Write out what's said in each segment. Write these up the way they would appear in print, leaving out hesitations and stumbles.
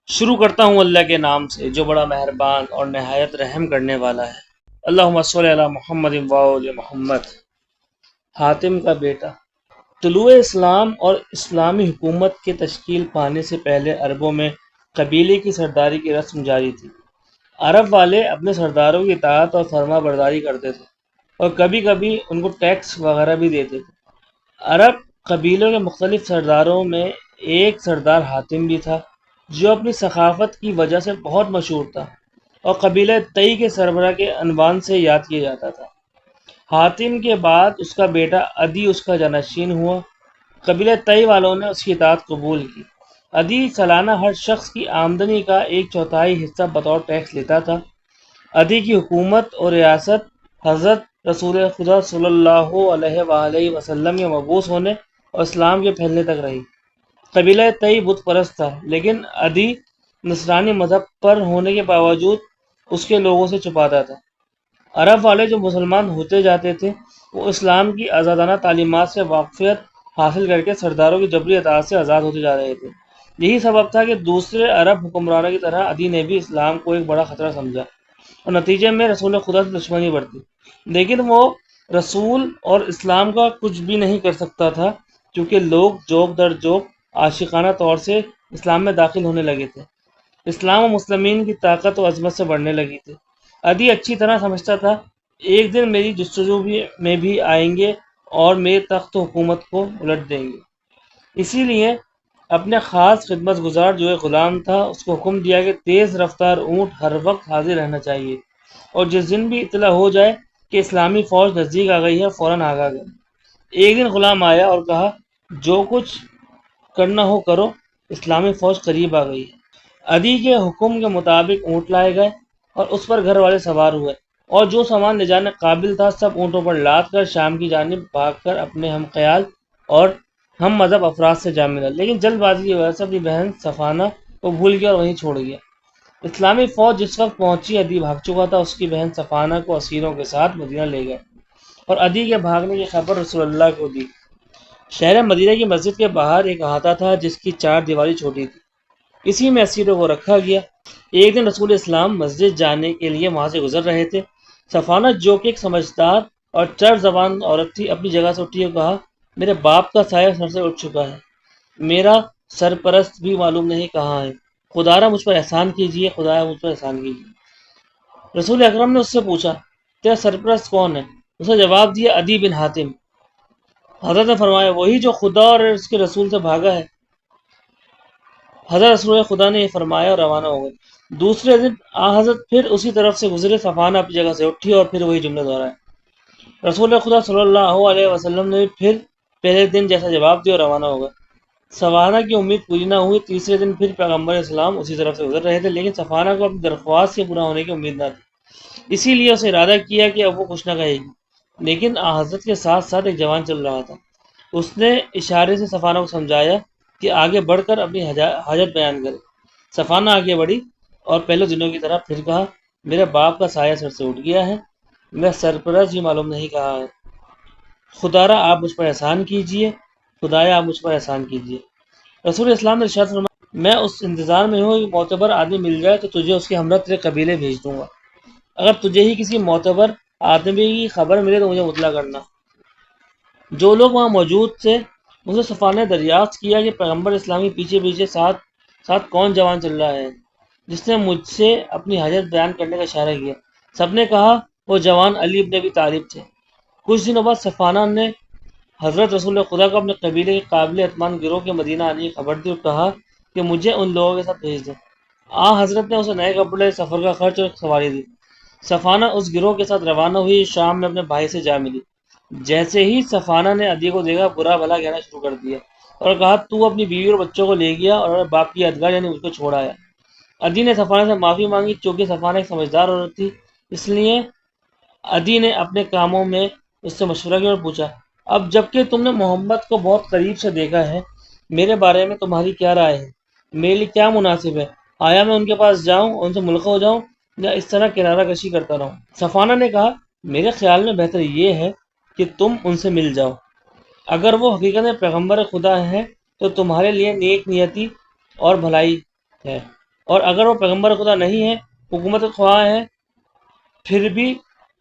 شروع کرتا ہوں اللہ کے نام سے جو بڑا مہربان اور نہایت رحم کرنے والا ہے۔ اللہم صلی علی محمد و علی محمد۔ حاتم کا بیٹا۔ طلوع اسلام اور اسلامی حکومت کے تشکیل پانے سے پہلے عربوں میں قبیلے کی سرداری کی رسم جاری تھی۔ عرب والے اپنے سرداروں کی اطاعت اور فرما برداری کرتے تھے اور کبھی کبھی ان کو ٹیکس وغیرہ بھی دیتے تھے۔ عرب قبیلوں کے مختلف سرداروں میں ایک سردار حاتم بھی تھا جو اپنی ثقافت کی وجہ سے بہت مشہور تھا اور قبیلہ تئی کے سربراہ کے عنوان سے یاد کیا جاتا تھا۔ حاتم کے بعد اس کا بیٹا عدی اس کا جانشین ہوا۔ قبیلہ تئی والوں نے اس کی اطاعت قبول کی۔ عدی سالانہ ہر شخص کی آمدنی کا 1/4 حصہ بطور ٹیکس لیتا تھا۔ عدی کی حکومت اور ریاست حضرت رسول خدا صلی اللہ علیہ وآلہ وسلم کے مبعوث ہونے اور اسلام کے پھیلنے تک رہی۔ قبیلہ تئی بت پرست تھا، لیکن عدی نصرانی مذہب پر ہونے کے باوجود اس کے لوگوں سے چھپاتا تھا۔ عرب والے جو مسلمان ہوتے جاتے تھے وہ اسلام کی آزادانہ تعلیمات سے واقفیت حاصل کر کے سرداروں کی جبری اطاعت سے آزاد ہوتے جا رہے تھے۔ یہی سبب تھا کہ دوسرے عرب حکمرانوں کی طرح عدی نے بھی اسلام کو ایک بڑا خطرہ سمجھا اور نتیجے میں رسول خدا سے دشمنی برتی، لیکن وہ رسول اور اسلام کا کچھ بھی نہیں کر سکتا تھا کیونکہ لوگ جوک در جوک عاشقانہ طور سے اسلام میں داخل ہونے لگے تھے۔ اسلام و مسلمین کی طاقت و عظمت سے بڑھنے لگی تھی۔ عدی اچھی طرح سمجھتا تھا ایک دن میری جستجو میں بھی آئیں گے اور میرے تخت و حکومت کو الٹ دیں گے۔ اسی لیے اپنے خاص خدمت گزار جو ایک غلام تھا اس کو حکم دیا کہ تیز رفتار اونٹ ہر وقت حاضر رہنا چاہیے اور جس دن بھی اطلاع ہو جائے کہ اسلامی فوج نزدیک آ گئی ہے فوراً آگاہ کریں۔ ایک دن غلام آیا اور کہا جو کچھ کرنا ہو کرو، اسلامی فوج قریب آ گئی ہے۔ عدی کے حکم کے مطابق اونٹ لائے گئے اور اس پر گھر والے سوار ہوئے اور جو سامان لے جانے قابل تھا سب اونٹوں پر لاد کر شام کی جانب بھاگ کر اپنے ہم خیال اور ہم مذہب افراد سے جا ملا، لیکن جلد بازی کی وجہ سے اپنی بہن صفانہ کو بھول گیا اور وہیں چھوڑ گیا۔ اسلامی فوج جس وقت پہنچی عدی بھاگ چکا تھا۔ اس کی بہن صفانہ کو اسیروں کے ساتھ مدینہ لے گئے اور عدی کے بھاگنے کی خبر رسول اللہ کو دی۔ شہر مدینہ کی مسجد کے باہر ایک احاطہ تھا جس کی 4 دیواری چھوٹی تھی، اسی میں اسیروں کو رکھا گیا۔ ایک دن رسول اسلام مسجد جانے کے لیے وہاں سے گزر رہے تھے۔ صفانہ جو کہ ایک سمجھدار اور چر زبان عورت تھی اپنی جگہ سے اٹھی اور کہا میرے باپ کا سایہ سر سے اٹھ چکا ہے، میرا سرپرست بھی معلوم نہیں کہاں ہے، خدارا مجھ پر احسان کیجیے، خدایا مجھ پر احسان کیجیے۔ رسول اکرم نے اس سے پوچھا تیرا سرپرست کون ہے؟ اس نے جواب دیا عدی بن حاتم۔ حضرت نے فرمایا وہی جو خدا اور اس کے رسول سے بھاگا ہے۔ حضرت رسول خدا نے یہ فرمایا اور روانہ ہو گئے۔ دوسرے دن حضرت پھر اسی طرف سے گزرے، صفانہ اپنی جگہ سے اٹھی اور پھر وہی جملہ دہرائے۔ رسول خدا صلی اللہ علیہ وسلم نے پھر پہلے دن جیسا جواب دیا اور روانہ ہو گئے۔ صفانہ کی امید پوری نہ ہوئی۔ تیسرے دن پھر پیغمبر اسلام اسی طرف سے گزر رہے تھے، لیکن صفانہ کو اپنی درخواست کے پورا ہونے کی امید نہ تھی، اسی لیے اسے ارادہ کیا کہ اب وہ کچھ نہ کہے گی، لیکن حضرت کے ساتھ ساتھ ایک جوان چل رہا تھا۔ اس نے اشارے سے صفانہ کو سمجھایا کہ آگے بڑھ کر اپنی حاجت بیان کرے۔ صفانہ آگے بڑھی اور پہلے دنوں کی طرح پھر کہا میرے باپ کا سایہ سر سے اٹھ گیا ہے، میں سرپرست بھی معلوم نہیں کہا ہے، خدارا آپ مجھ پر احسان کیجیے، خدایا آپ مجھ پر احسان کیجیے۔ رسول اسلام نے ارشاد فرمایا میں اس انتظار میں ہوں کہ معتبر آدمی مل جائے تو تجھے اس کے ہمراہ تیرے قبیلے بھیج دوں گا، اگر تجھے ہی کسی معتبر آدمی کی خبر ملے تو مجھے مطلع کرنا۔ جو لوگ وہاں موجود تھے ان سے صفانہ نے دریافت کیا کہ پیغمبر اسلامی پیچھے پیچھے ساتھ کون جوان چل رہا ہے جس نے مجھ سے اپنی حاجت بیان کرنے کا اشارہ کیا؟ سب نے کہا وہ جوان علی ابن ابی طالب تھے۔ کچھ دنوں بعد صفانہ نے حضرت رسول خدا کو اپنے قبیلے کے قابل اعتماد گروہ کے مدینہ آنے کی خبر دی اور کہا کہ مجھے ان لوگوں کے ساتھ بھیج دیں۔ حضرت نے اسے نئے کپڑے، سفر کا خرچ اور سواری دی۔ صفانہ اس گروہ کے ساتھ روانہ ہوئی، شام میں اپنے بھائی سے جا ملی۔ جیسے ہی صفانہ نے عدی کو دیکھا برا بھلا کہنا شروع کر دیا اور کہا تو اپنی بیوی اور بچوں کو لے گیا اور باپ کی یادگار یعنی مجھ کو چھوڑ آیا۔ عدی نے صفانہ سے معافی مانگی، چونکہ صفانہ ایک سمجھدار عورت تھی اس لیے عدی نے اپنے کاموں میں اس سے مشورہ کیا اور پوچھا اب جب کہ تم نے محمد کو بہت قریب سے دیکھا ہے میرے بارے میں تمہاری کیا رائے ہے؟ میرے لیے کیا مناسب ہے؟ آیا میں ان کے پاس جاؤں، ان سے ملقہ ہو جاؤں یا اس طرح کنارہ کشی کرتا رہوں؟ صفانہ نے کہا میرے خیال میں بہتر یہ ہے کہ تم ان سے مل جاؤ، اگر وہ حقیقت میں پیغمبر خدا ہے تو تمہارے لیے نیک نیتی اور بھلائی ہے، اور اگر وہ پیغمبر خدا نہیں ہے، حکومت خواہ ہیں، پھر بھی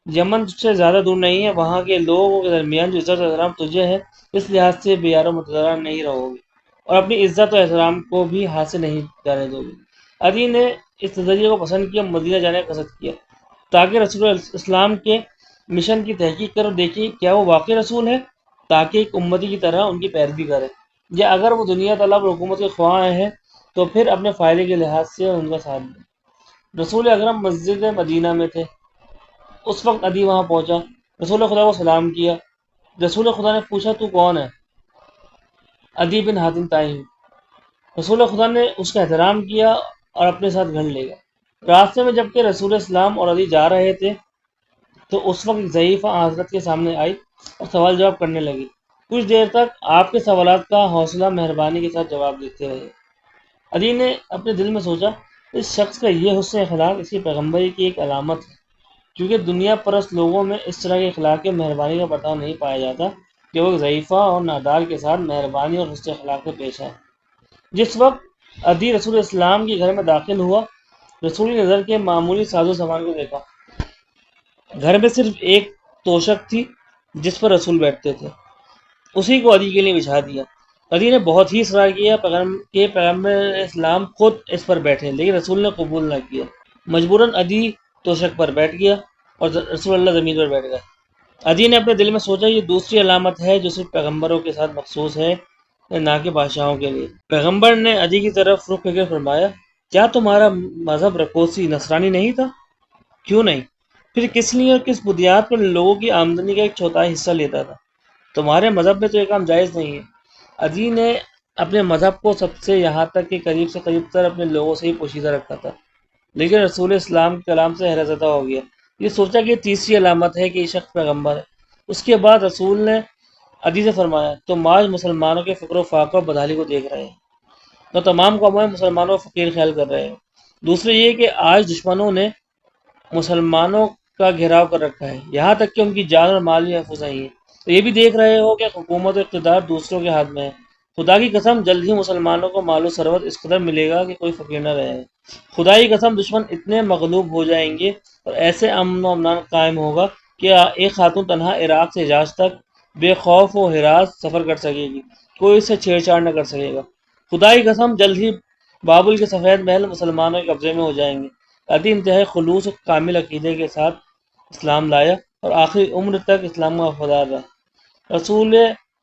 یمن سے زیادہ دور نہیں ہے، وہاں کے لوگوں کے درمیان جو عزت و احترام تجھے ہے، اس لحاظ سے بے یار و متضرر نہیں رہو گی، اور اپنی عزت و احترام کو بھی حاصل نہیں جانے دو گی۔ عدی نے اس نظریے کو پسند کیا، مدینہ جانے کا قصد کیا تاکہ رسول اسلام کے مشن کی تحقیق کر دیکھی کیا وہ واقعی رسول ہے، تاکہ ایک امتی کی طرح ان کی پیروی کرے، یا اگر وہ دنیا طلب اور حکومت کے خواہاں ہیں تو پھر اپنے فائدے کے لحاظ سے ان کا ساتھ دیں۔ رسول اکرم مسجد مدینہ میں تھے، اس وقت عدی وہاں پہنچا، رسول خدا کو سلام کیا۔ رسول خدا نے پوچھا تو کون ہے؟ عدی بن حاتم تائی ہوں۔ رسول خدا نے اس کا احترام کیا اور اپنے ساتھ گھر لے گیا۔ راستے میں جب کہ رسول اسلام اور عدی جا رہے تھے تو اس وقت ایک ضعیفہ حضرت کے سامنے آئی اور سوال جواب کرنے لگی۔ کچھ دیر تک آپ کے سوالات کا حوصلہ مہربانی کے ساتھ جواب دیتے رہے۔ علی نے اپنے دل میں سوچا، اس شخص کا یہ حسن اخلاق اس کی پیغمبری کی ایک علامت ہے، کیونکہ دنیا پرست لوگوں میں اس طرح کے اخلاق کے مہربانی کا برتاؤ نہیں پایا جاتا کہ وہ ایک ضعیفہ اور نادار کے ساتھ مہربانی اور حسن اخلاق سے پیش آئے۔ جس وقت عدی رسول اسلام کے گھر میں داخل ہوا، رسولی نظر کے معمولی ساز و سامان کو دیکھا۔ گھر میں صرف ایک توشک تھی جس پر رسول بیٹھتے تھے، اسی کو عدی کے لیے بچھا دیا۔ عدی نے بہت ہی اصرار کیا کہ پیغمبر اسلام خود اس پر بیٹھے، لیکن رسول نے قبول نہ کیا۔ مجبوراً عدی توشک پر بیٹھ گیا اور رسول اللہ زمین پر بیٹھ گئے۔ عدی نے اپنے دل میں سوچا، یہ دوسری علامت ہے جو صرف پیغمبروں کے ساتھ مخصوص ہے، نہ کہ بادشاہوں کے لیے۔ پیغمبر نے عدی کی طرف رخ کر فرمایا، کیا تمہارا مذہب رکوسی نصرانی نہیں تھا؟ کیوں نہیں؟ پھر کس لیے اور کس بنیاد پر لوگوں کی آمدنی کا ایک چوتھائی حصہ لیتا تھا؟ تمہارے مذہب میں تو یہ کام جائز نہیں ہے۔ عدی نے اپنے مذہب کو سب سے یہاں تک کہ قریب سے قریب تر اپنے لوگوں سے ہی پوشیدہ رکھا تھا، لیکن رسول اسلام کے کلام سے حیرت زدہ ہو گیا۔ یہ سوچا کہ یہ تیسری علامت ہے کہ یہ شخص پیغمبر ہے۔ اس کے بعد رسول نے عدی سے فرمایا، تم آج مسلمانوں کے فقر و فاقہ اور بدحالی کو دیکھ رہے ہیں، تو تمام قومیں مسلمانوں کو فقیر خیال کر رہے ہیں۔ دوسرے یہ کہ آج دشمنوں نے مسلمانوں کا گھیراؤ کر رکھا ہے، یہاں تک کہ ان کی جان اور مال بھی محفوظ نہیں ہے۔ تو یہ بھی دیکھ رہے ہو کہ حکومت و اقتدار دوسروں کے ہاتھ میں ہے۔ خدا کی قسم جلد ہی مسلمانوں کو مال و ثروت اس قدر ملے گا کہ کوئی فقیر نہ رہے۔ خدا کی قسم دشمن اتنے مغلوب ہو جائیں گے اور ایسے امن و امان قائم ہوگا کہ ایک خاتون تنہا عراق سے حجاز تک بے خوف و ہراس سفر کر سکے گی، کوئی اس سے چھیڑ چھاڑ نہ کر سکے گا۔ خدا کی قسم جلد ہی بابل کے سفید محل مسلمانوں کے قبضے میں ہو جائیں گے۔ عدی انتہائی خلوص و کامل عقیدے کے ساتھ اسلام لایا اور آخری عمر تک اسلام کا وفادار رہا۔ رسول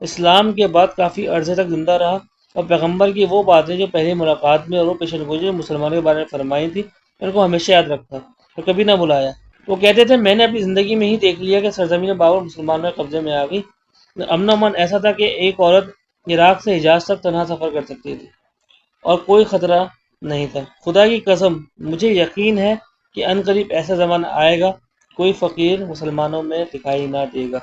اسلام کے بعد کافی عرصے تک زندہ رہا اور پیغمبر کی وہ باتیں جو پہلی ملاقات میں اور وہ پیشن گوئی مسلمانوں کے بارے میں فرمائی تھی ان کو ہمیشہ یاد رکھا اور کبھی نہ بلایا۔ وہ کہتے تھے، میں نے اپنی زندگی میں ہی دیکھ لیا کہ سرزمین بابل مسلمانوں کے قبضے میں آ گئی۔ امن و امان ایسا تھا کہ ایک عورت عراق سے حجاز تک تنہا سفر کر سکتی تھی اور کوئی خطرہ نہیں تھا۔ خدا کی قسم مجھے یقین ہے کہ عنقریب ایسا زمانہ آئے گا، کوئی فقیر مسلمانوں میں دکھائی نہ دے گا۔